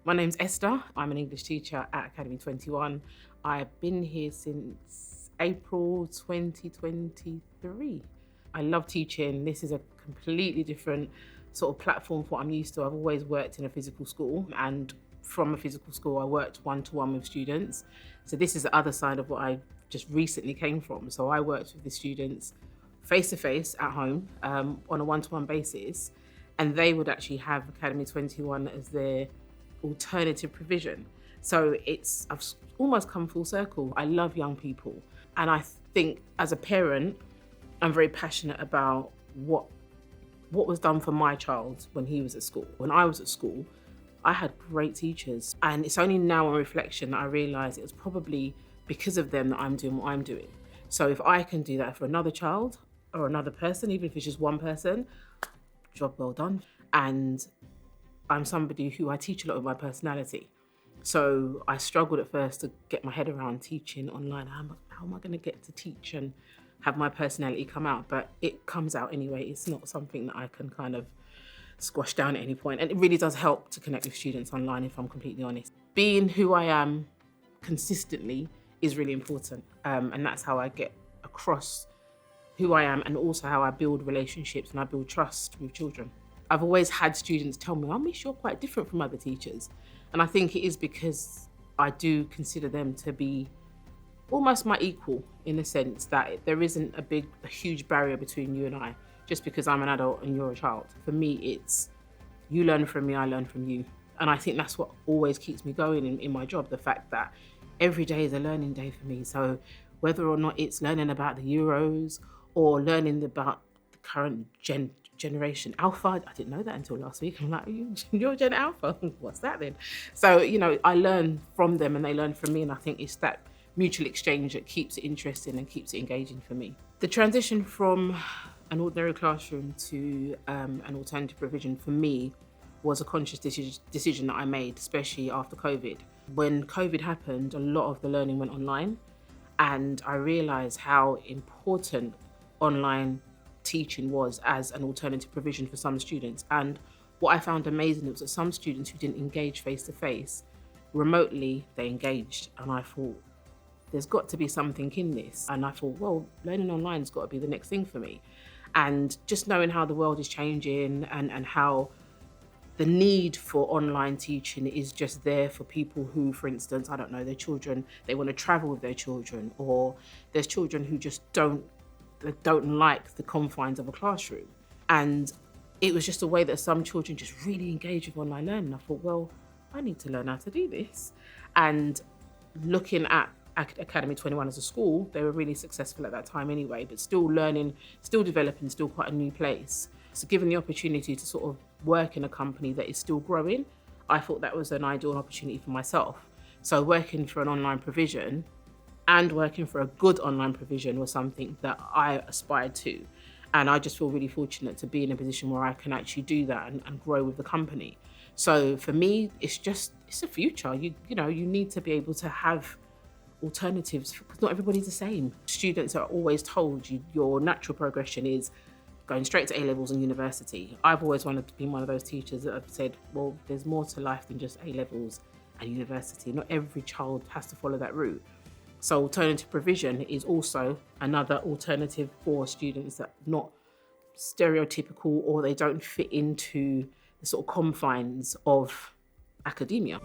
My name's Esther. I'm an English teacher at Academy21. I've been here since April 2023. I love teaching. This is a completely different sort of platform for what I'm used to. I've always worked in a physical school, and from a physical school, I worked one-to-one with students. So this is the other side of what I just recently came from. So I worked with the students face-to-face at home on a one-to-one basis, and they would actually have Academy21 as their alternative provision. So I've almost come full circle. I love young people. And I think as a parent, I'm very passionate about what was done for my child when he was at school. When I was at school, I had great teachers. And it's only now on reflection that I realise it was probably because of them that I'm doing what I'm doing. So if I can do that for another child or another person, even if it's just one person, job well done. And I'm somebody who I teach a lot of my personality. So I struggled at first to get my head around teaching online. How am I going to get to teach and have my personality come out? But it comes out anyway. It's not something that I can kind of squash down at any point. And it really does help to connect with students online, if I'm completely honest. Being who I am consistently is really important. And that's how I get across who I am, and also how I build relationships and I build trust with children. I've always had students tell me, Miss, you're quite different from other teachers. And I think it is because I do consider them to be almost my equal, in the sense that there isn't a huge barrier between you and I, just because I'm an adult and you're a child. For me, it's you learn from me, I learn from you. And I think that's what always keeps me going in my job, the fact that every day is a learning day for me. So whether or not it's learning about the Euros or learning about the current generation Alpha. I didn't know that until last week. I'm like, you're Gen Alpha? What's that then? So, I learn from them and they learn from me. And I think it's that mutual exchange that keeps it interesting and keeps it engaging for me. The transition from an ordinary classroom to an alternative provision for me was a conscious decision that I made, especially after COVID. When COVID happened, a lot of the learning went online, and I realized how important online teaching was as an alternative provision for some students. And what I found amazing was that some students who didn't engage face-to-face, remotely they engaged. And I thought, there's got to be something in this. And I thought, well, learning online has got to be the next thing for me. And just knowing how the world is changing and how the need for online teaching is just there for people who, for instance, I don't know, their children, they want to travel with their children, or there's children who just don't like the confines of a classroom. And it was just a way that some children just really engage with online learning. I thought, well, I need to learn how to do this. And looking at Academy21 as a school, they were really successful at that time anyway, but still learning, still developing, still quite a new place. So given the opportunity to sort of work in a company that is still growing, I thought that was an ideal opportunity for myself. So working for an online provision and working for a good online provision was something that I aspired to. And I just feel really fortunate to be in a position where I can actually do that and grow with the company. So for me, it's a future. You need to be able to have alternatives, because not everybody's the same. Students are always told your natural progression is going straight to A-levels and university. I've always wanted to be one of those teachers that have said, well, there's more to life than just A-levels and university. Not every child has to follow that route. So alternative provision is also another alternative for students that are not stereotypical, or they don't fit into the sort of confines of academia.